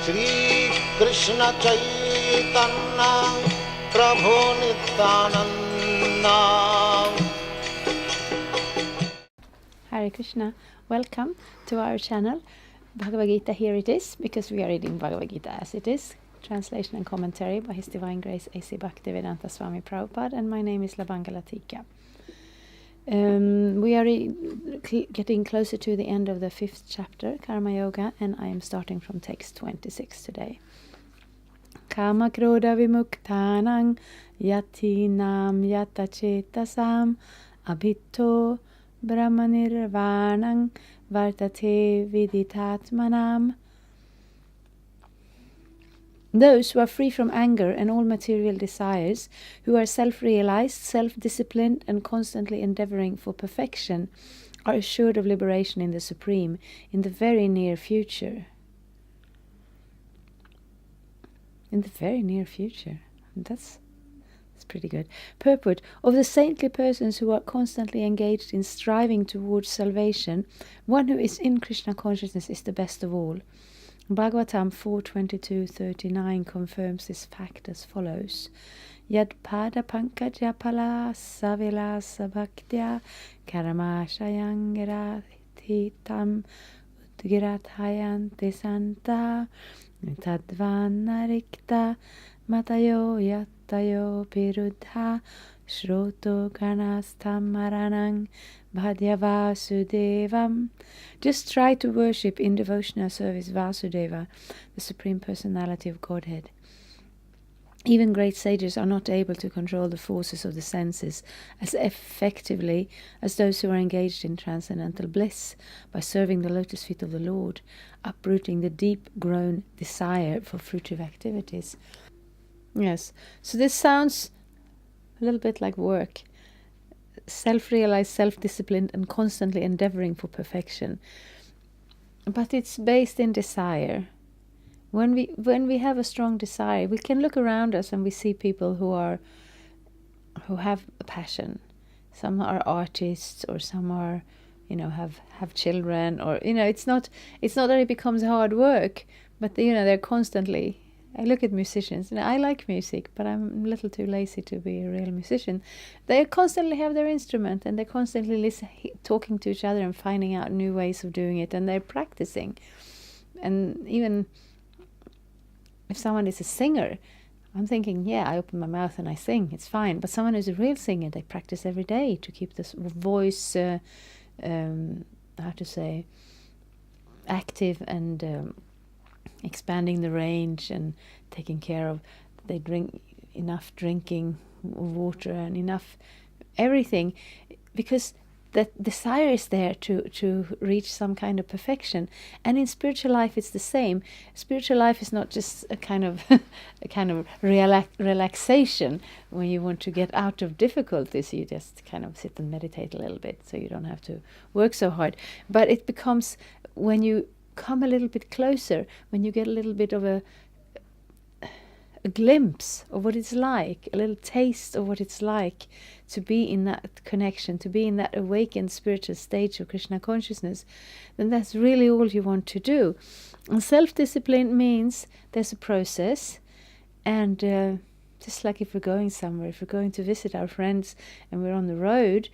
Shri Krishna Chaitanya Prabhu Nityananda. Hare Krishna, welcome to our channel. Bhagavad-gita, here it is, because we are reading Bhagavad-gita as it is. Translation and commentary by His Divine Grace A.C. Bhaktivedanta Swami Prabhupada, and my name is Labangala Tika. We are getting closer to the end of the 5th chapter, Karma Yoga, and I am starting from text 26 today. Kama krodha vimuktanang yatinam yatachetasam abhito brahmanirvanang vartate viditatmanam. Those who are free from anger and all material desires, who are self-realized, self-disciplined, and constantly endeavoring for perfection, are assured of liberation in the Supreme in the very near future. In the very near future. That's pretty good. Purport: of the saintly persons who are constantly engaged in striving towards salvation, one who is in Krishna consciousness is the best of all. Bhagavatam 4.22-39 confirms this fact as follows. Yad pada pankaja pala savila sabhaktya karamashayangiratitam udgirathayanti santa tadvanarikta matayo yattayo piruddha shroto ganastam maranang bhadya vasudevam. Just try to worship in devotional service Vasudeva, the Supreme Personality of Godhead. Even great sages are not able to control the forces of the senses as effectively as those who are engaged in transcendental bliss by serving the lotus feet of the Lord, uprooting the deep-grown desire for fruitive activities. Yes, so this sounds a little bit like work. Self-realized, self-disciplined, and constantly endeavoring for perfection. But it's based in desire. When we have a strong desire, we can look around us and we see people who have a passion. Some are artists, or some are, have children, or it's not that it becomes hard work, but they're constantly. I look at musicians, I like music, but I'm a little too lazy to be a real musician. They constantly have their instrument, and they're constantly talking to each other and finding out new ways of doing it, and they're practicing. And even if someone is a singer, I'm thinking, I open my mouth and I sing, it's fine. But someone who's a real singer, they practice every day to keep this voice, active and expanding the range, and taking care of, they drink enough drinking water and enough everything, because that desire is there to reach some kind of perfection. And in spiritual life it's the same. Spiritual life is not just a kind of relaxation when you want to get out of difficulties. You just kind of sit and meditate a little bit, so you don't have to work so hard. But it becomes, when you come a little bit closer, when you get a little bit of a glimpse of what it's like, a little taste of what it's like to be in that connection, to be in that awakened spiritual stage of Krishna consciousness, then that's really all you want to do. And self-discipline means there's a process, and just like if we're going somewhere, if we're going to visit our friends and we're on the road,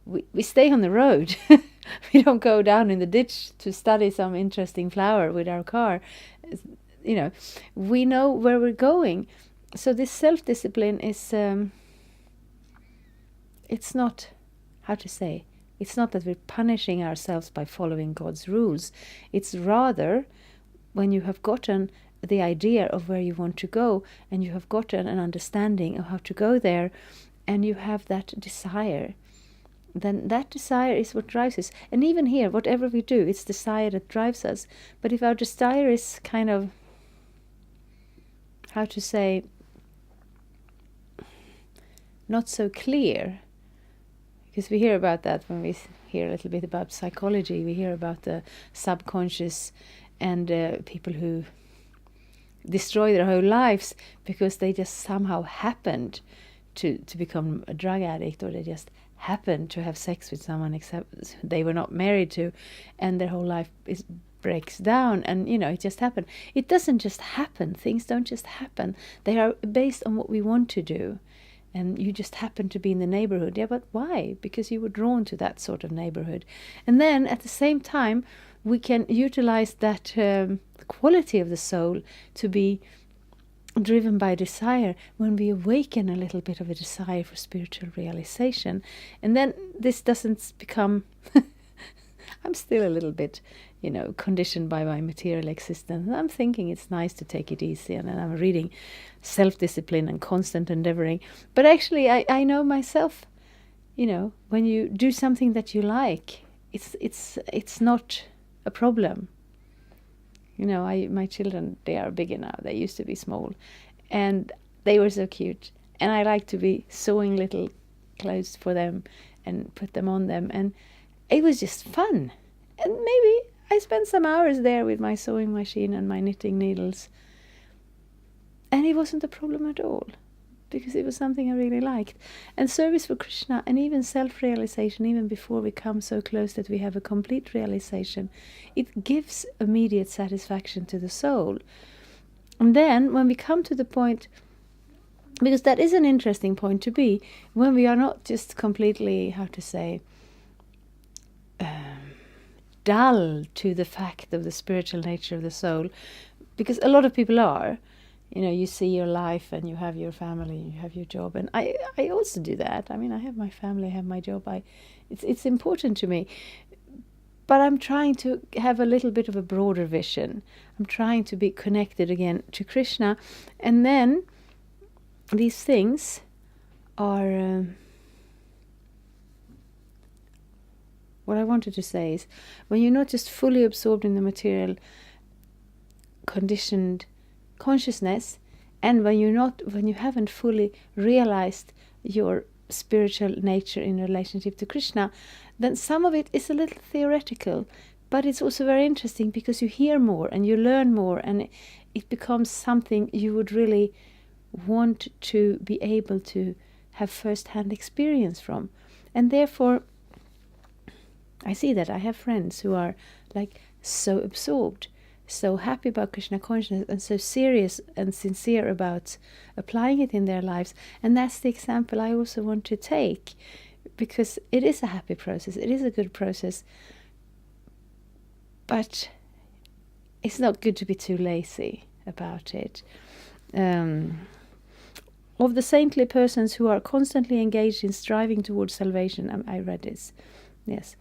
we stay on the road. We don't go down in the ditch to study some interesting flower with our car. We know where we're going. So this self-discipline is, it's not, it's not that we're punishing ourselves by following God's rules. It's rather, when you have gotten the idea of where you want to go, and you have gotten an understanding of how to go there, and you have that desire, then that desire is what drives us. And even here, whatever we do, it's desire that drives us. But if our desire is kind of, not so clear, because we hear about that when we hear a little bit about psychology. We hear about the subconscious, and people who destroy their whole lives because they just somehow happened to become a drug addict, or they just happened to have sex with someone except they were not married to, and their whole life is breaks down, and it just happens. It doesn't just happen. Things don't just happen. They are based on what we want to do. And you just happen to be in the neighborhood. Yeah, but why? Because you were drawn to that sort of neighborhood. And then at the same time, we can utilize that quality of the soul to be driven by desire when we awaken a little bit of a desire for spiritual realization. And then this doesn't become... I'm still a little bit, conditioned by my material existence. I'm thinking it's nice to take it easy, and I'm reading self-discipline and constant endeavoring. But actually, I know myself, when you do something that you like, it's not a problem. My children, they are bigger now. They used to be small, and they were so cute. And I like to be sewing little clothes for them and put them on them, and it was just fun. And maybe I spent some hours there with my sewing machine and my knitting needles, and it wasn't a problem at all, because it was something I really liked. And service for Krishna, and even self-realization, even before we come so close that we have a complete realization, it gives immediate satisfaction to the soul. And then when we come to the point, because that is an interesting point to be, when we are not just completely, dull to the fact of the spiritual nature of the soul, because a lot of people are. You see your life, and you have your family, you have your job, and I also do that. I mean, I have my family, I have my job. It's important to me, but I'm trying to have a little bit of a broader vision. I'm trying to be connected again to Krishna, and then these things are... what I wanted to say is, when you're not just fully absorbed in the material conditioned consciousness, and when you haven't fully realized your spiritual nature in relationship to Krishna, then some of it is a little theoretical, but it's also very interesting, because you hear more and you learn more, and it becomes something you would really want to be able to have first-hand experience from. And therefore, I see that I have friends who are so absorbed, so happy about Krishna consciousness, and so serious and sincere about applying it in their lives. And that's the example I also want to take, because it is a happy process, it is a good process, but it's not good to be too lazy about it. Of the saintly persons who are constantly engaged in striving towards salvation, I read this, yes.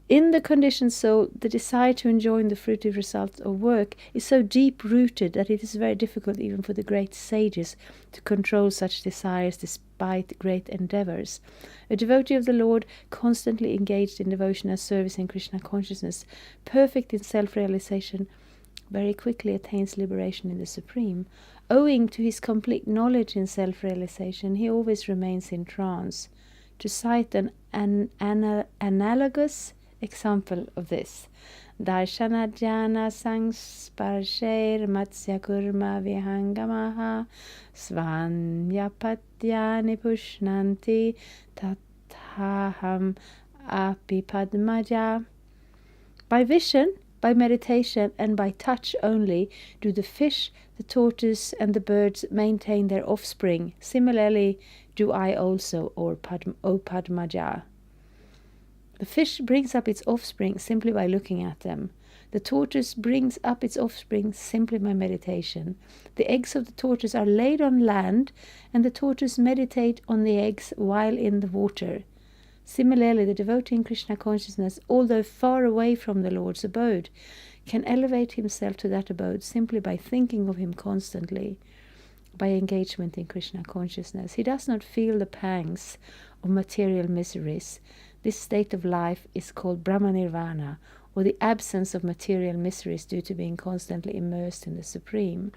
In the conditioned soul, the desire to enjoy the fruitive results of work is so deep-rooted that it is very difficult even for the great sages to control such desires despite great endeavors. A devotee of the Lord, constantly engaged in devotional service and Krishna consciousness, perfect in self-realization, very quickly attains liberation in the Supreme. Owing to his complete knowledge in self-realization, he always remains in trance. To cite an analogous example of this, Darshana jnana sangsparsher matsya kurma vihangamaha svanyapatyani pushnanti tathaham api padmaja. By vision, by meditation, and by touch only do the fish, the tortoise, and the birds maintain their offspring. Similarly do I also, O Padmaja. The fish brings up its offspring simply by looking at them. The tortoise brings up its offspring simply by meditation. The eggs of the tortoise are laid on land, and the tortoise meditate on the eggs while in the water. Similarly, the devotee in Krishna consciousness, although far away from the Lord's abode, can elevate himself to that abode simply by thinking of him constantly, by engagement in Krishna consciousness. He does not feel the pangs of material miseries. This state of life is called Brahma Nirvana, or the absence of material miseries due to being constantly immersed in the Supreme.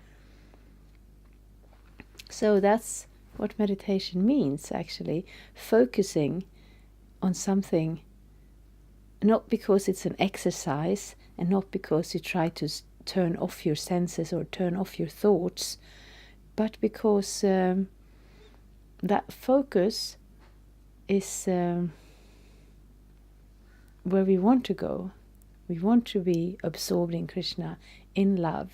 So that's what meditation means, actually, focusing on something, not because it's an exercise and not because you try to turn off your senses or turn off your thoughts, but because that focus is where we want to go. We want to be absorbed in Krishna, in love.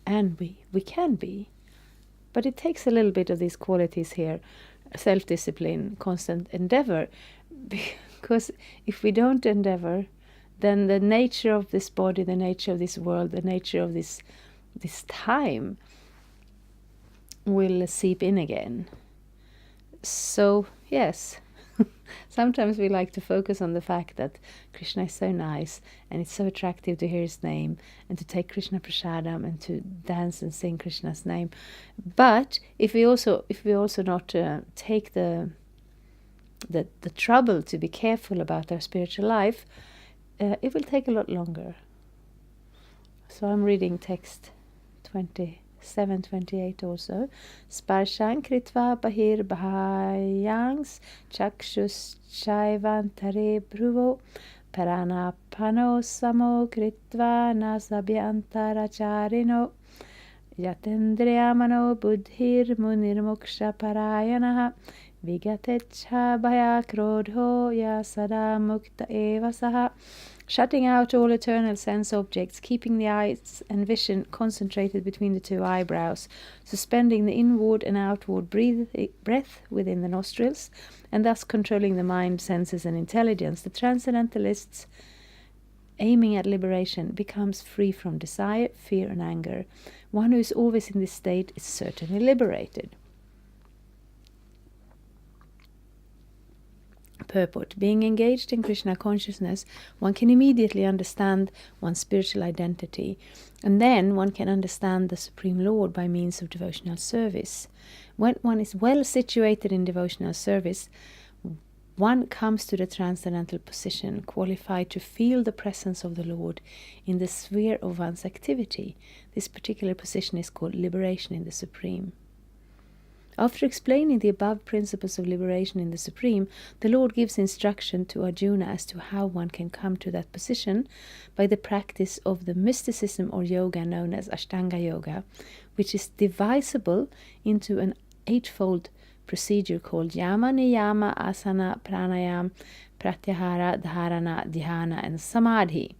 And we can be. But it takes a little bit of these qualities here, self-discipline, constant endeavor. Because if we don't endeavor, then the nature of this body, the nature of this world, the nature of this time will seep in again. So, yes, sometimes we like to focus on the fact that Krishna is so nice and it's so attractive to hear his name and to take Krishna Prasadam and to dance and sing Krishna's name. But if we also not take the trouble to be careful about our spiritual life, it will take a lot longer. So I'm reading text 27-28 also. Sparshan kritva bahir bahayangs chakshus chaivantare bhruvo paranapano samo kritva nasabhyantaracharino yatendriyamano buddhir munirmoksha parayanaha vigatecha bhaya krodho ya sada mukta eva saha. Shutting out all eternal sense objects, keeping the eyes and vision concentrated between the two eyebrows, suspending the inward and outward breath within the nostrils, and thus controlling the mind, senses, and intelligence, the transcendentalists, aiming at liberation, becomes free from desire, fear, and anger. One who is always in this state is certainly liberated. Purport. Being engaged in Krishna consciousness, one can immediately understand one's spiritual identity, and then one can understand the Supreme Lord by means of devotional service. When one is well situated in devotional service, one comes to the transcendental position, qualified to feel the presence of the Lord in the sphere of one's activity. This particular position is called liberation in the Supreme. After explaining the above principles of liberation in the Supreme, the Lord gives instruction to Arjuna as to how one can come to that position by the practice of the mysticism or yoga known as Ashtanga Yoga, which is divisible into an eightfold procedure called Yama, Niyama, Asana, Pranayam, Pratyahara, Dharana, Dhyana, and Samadhi.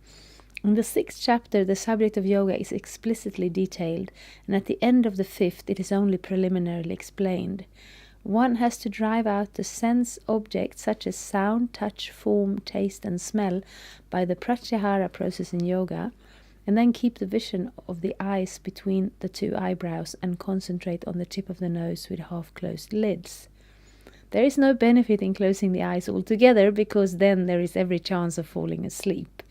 In the 6th chapter, the subject of yoga is explicitly detailed, and at the end of the 5th, it is only preliminarily explained. One has to drive out the sense objects such as sound, touch, form, taste, and smell by the pratyahara process in yoga, and then keep the vision of the eyes between the two eyebrows and concentrate on the tip of the nose with half-closed lids. There is no benefit in closing the eyes altogether, because then there is every chance of falling asleep.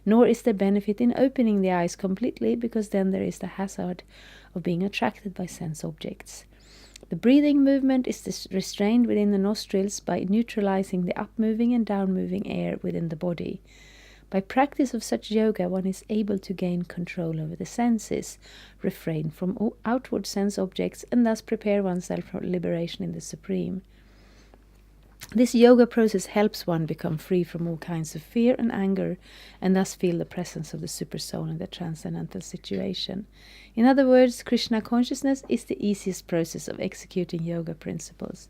Nor is there benefit in opening the eyes completely, because then there is the hazard of being attracted by sense objects. The breathing movement is restrained within the nostrils by neutralizing the up-moving and down-moving air within the body. By practice of such yoga, one is able to gain control over the senses, refrain from outward sense objects, and thus prepare oneself for liberation in the Supreme. This yoga process helps one become free from all kinds of fear and anger, and thus feel the presence of the Supersoul in the transcendental situation. In other words, Krishna consciousness is the easiest process of executing yoga principles.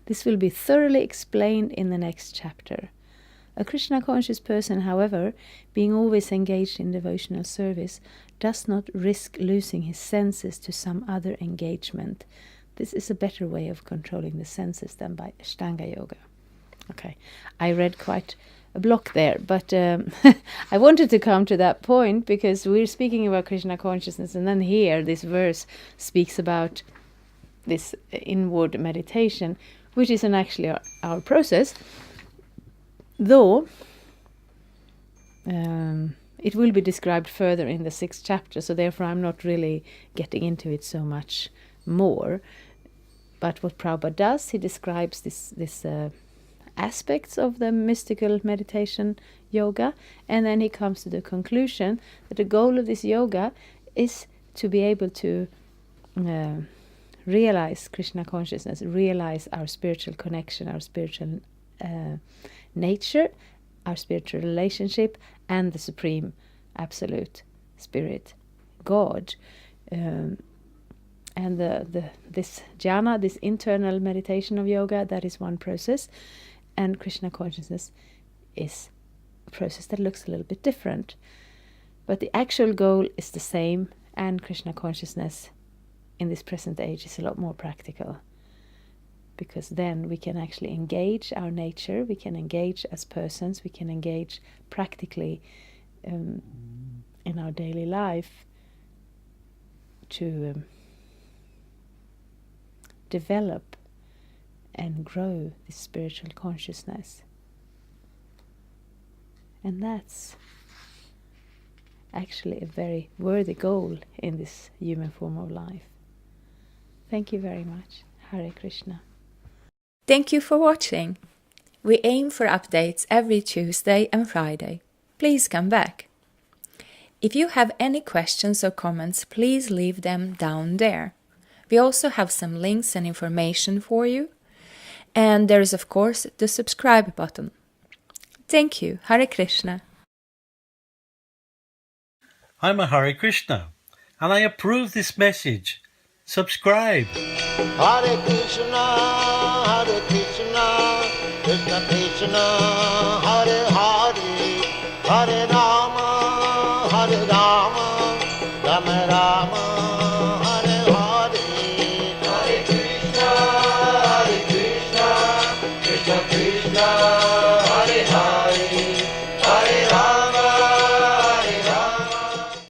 This will be thoroughly explained in the next chapter. A Krishna conscious person, however, being always engaged in devotional service, does not risk losing his senses to some other engagement. This is a better way of controlling the senses than by Ashtanga Yoga. Okay, I read quite a block there, but I wanted to come to that point because we're speaking about Krishna consciousness, and then here this verse speaks about this inward meditation, which isn't actually our process, though it will be described further in the 6th chapter, so therefore I'm not really getting into it so much more. But what Prabhupada does, he describes this aspects of the mystical meditation yoga, and then he comes to the conclusion that the goal of this yoga is to be able to realize Krishna consciousness, realize our spiritual connection, our spiritual nature, our spiritual relationship, and the Supreme Absolute Spirit, God. And this jhana, this internal meditation of yoga, that is one process, and Krishna consciousness is process that looks a little bit different. But the actual goal is the same, and Krishna consciousness in this present age is a lot more practical, because then we can actually engage our nature, we can engage as persons, we can engage practically in our daily life to develop and grow this spiritual consciousness. And that's actually a very worthy goal in this human form of life. Thank you very much. Hare Krishna. Thank you for watching. We aim for updates every Tuesday and Friday. Please come back. If you have any questions or comments, please leave them down there. We also have some links and information for you. And there is, of course, the subscribe button. Thank you. Hare Krishna. I'm a Hare Krishna, and I approve this message. Subscribe. Hare Krishna, Krishna Krishna, Hare Hare, Hare Rama, Rama Rama, Hare Hare. Hare Krishna, Krishna Krishna.